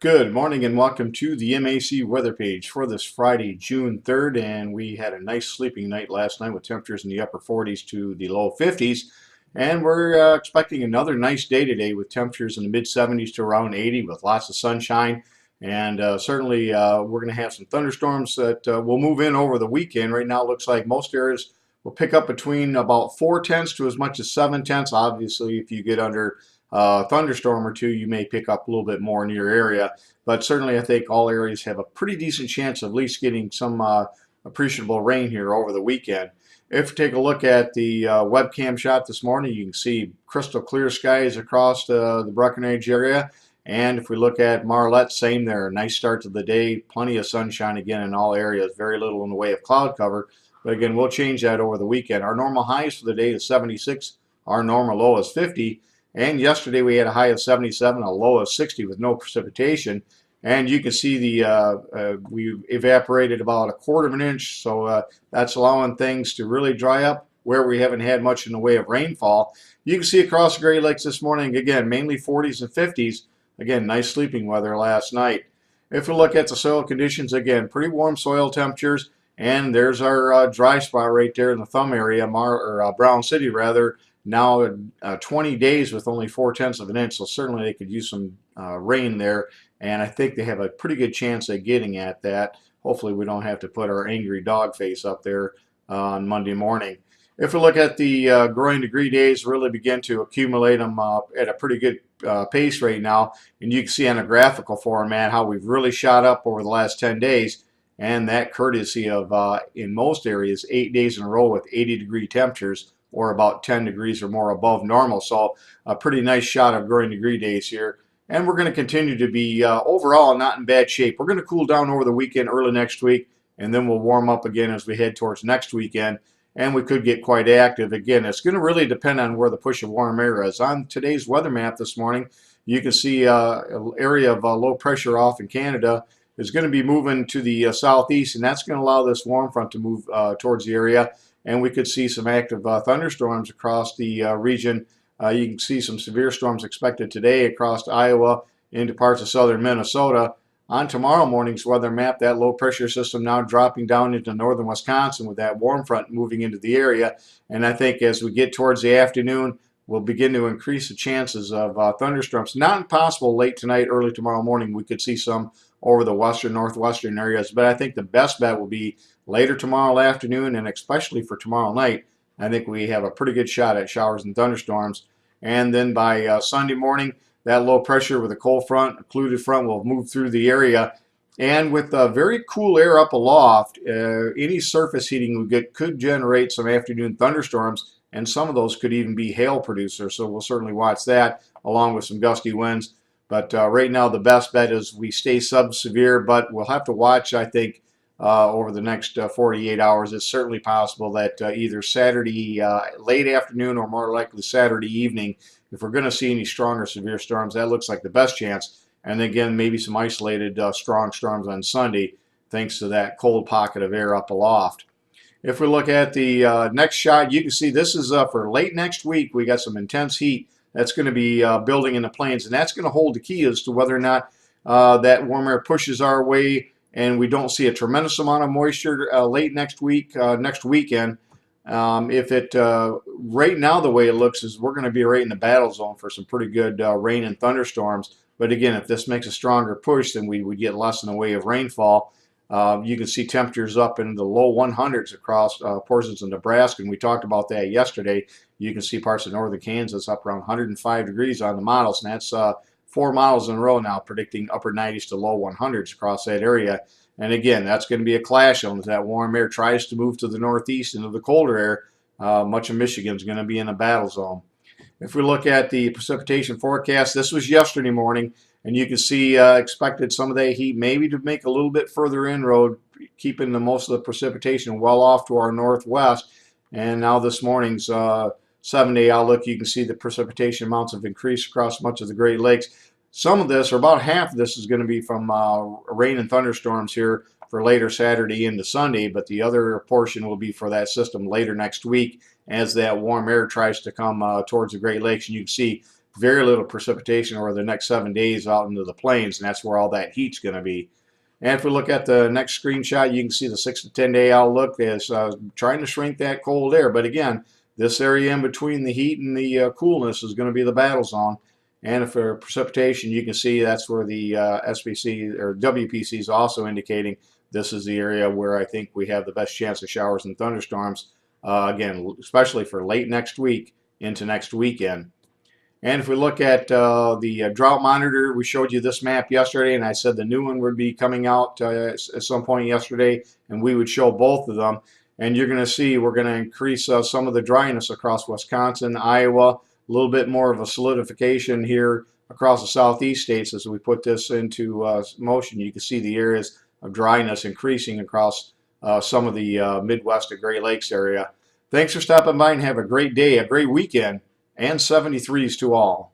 Good morning and welcome to the MAC weather page for this Friday, June 3rd. And we had a nice sleeping night last night with temperatures in the upper 40s to the low 50s. And we're expecting another nice day today with temperatures in the mid 70s to around 80 with lots of sunshine. And certainly we're going to have some thunderstorms that will move in over the weekend. Right now it looks like most areas will pick up between about 4/10 to as much as 7/10. Obviously, if you get under thunderstorm or two, you may pick up a little bit more in your area. But certainly, I think all areas have a pretty decent chance of at least getting some appreciable rain here over the weekend. If you take a look at the webcam shot this morning, you can see crystal clear skies across the Breckenridge area. And if we look at Marlette, same there. Nice start to the day. Plenty of sunshine again in all areas. Very little in the way of cloud cover. But again, we'll change that over the weekend. Our normal highs for the day is 76. Our normal low is 50. And yesterday we had a high of 77, a low of 60 with no precipitation. And you can see we evaporated about a quarter of an inch, so that's allowing things to really dry up where we haven't had much in the way of rainfall. You can see across the Great Lakes this morning, again, mainly 40s and 50s. Again, nice sleeping weather last night. If we look at the soil conditions, again, pretty warm soil temperatures. And there's our dry spot right there in the thumb area, Brown City rather. Now 20 days with only 4/10 of an inch, so certainly they could use some rain there, and I think they have a pretty good chance of getting at that. Hopefully we don't have to put our angry dog face up there on Monday morning. If we look at the growing degree days, really begin to accumulate them at a pretty good pace right now, and you can see on a graphical format how we've really shot up over the last 10 days, and that courtesy of, in most areas, 8 days in a row with 80-degree temperatures, or about 10 degrees or more above normal. So a pretty nice shot of growing degree days here. And we're going to continue to be overall not in bad shape. We're going to cool down over the weekend, early next week, and then we'll warm up again as we head towards next weekend. And we could get quite active. Again, it's going to really depend on where the push of warm air is. On today's weather map this morning, you can see an area of low pressure off in Canada is going to be moving to the southeast, and that's going to allow this warm front to move towards the area. And we could see some active thunderstorms across the region. You can see some severe storms expected today across Iowa into parts of southern Minnesota. On tomorrow morning's weather map, that low pressure system now dropping down into northern Wisconsin with that warm front moving into the area. And I think as we get towards the afternoon, we'll begin to increase the chances of thunderstorms. Not impossible late tonight, early tomorrow morning, we could see some over the western, northwestern areas. But I think the best bet will be later tomorrow afternoon, and especially for tomorrow night. I think we have a pretty good shot at showers and thunderstorms. And then by Sunday morning, that low pressure with a cold front, occluded front, will move through the area. And with very cool air up aloft, any surface heating we get could generate some afternoon thunderstorms, and some of those could even be hail producers. So we'll certainly watch that along with some gusty winds. But right now, the best bet is we stay sub-severe, but we'll have to watch, I think, over the next 48 hours. It's certainly possible that either Saturday late afternoon or more likely Saturday evening, if we're going to see any stronger severe storms, that looks like the best chance. And again, maybe some isolated strong storms on Sunday, thanks to that cold pocket of air up aloft. If we look at the next shot, you can see this is for late next week. We got some intense heat that's going to be building in the plains, and that's going to hold the key as to whether or not that warm air pushes our way and we don't see a tremendous amount of moisture late next week, next weekend. Right now the way it looks is we're going to be right in the battle zone for some pretty good rain and thunderstorms. But again, if this makes a stronger push, then we would get less in the way of rainfall. You can see temperatures up in the low 100s across portions of Nebraska, and we talked about that yesterday. You can see parts of northern Kansas up around 105 degrees on the models, and that's 4 models in a row now predicting upper 90s to low 100s across that area. And again, that's going to be a clash as that warm air tries to move to the northeast into the colder air. Much of Michigan is going to be in a battle zone. If we look at the precipitation forecast, this was yesterday morning, and you can see expected some of that heat maybe to make a little bit further inroad, keeping most of the precipitation well off to our northwest. And now this morning's 7-day outlook, you can see the precipitation amounts have increased across much of the Great Lakes. Some of this, or about half of this, is going to be from rain and thunderstorms here for later Saturday into Sunday, but the other portion will be for that system later next week as that warm air tries to come towards the Great Lakes. And you can see very little precipitation over the next 7 days out into the plains, and that's where all that heat's going to be. And if we look at the next screenshot, you can see the 6 to 10 day outlook is trying to shrink that cold air. But again, this area in between the heat and the coolness is going to be the battle zone. And for precipitation, you can see that's where the SPC or WPC is also indicating this is the area where I think we have the best chance of showers and thunderstorms. Again, especially for late next week into next weekend. And if we look at the drought monitor, we showed you this map yesterday, and I said the new one would be coming out at some point yesterday, and we would show both of them. And you're going to see we're going to increase some of the dryness across Wisconsin, Iowa, a little bit more of a solidification here across the southeast states as we put this into motion. You can see the areas of dryness increasing across some of the Midwest and Great Lakes area. Thanks for stopping by and have a great day, a great weekend, and 73s to all.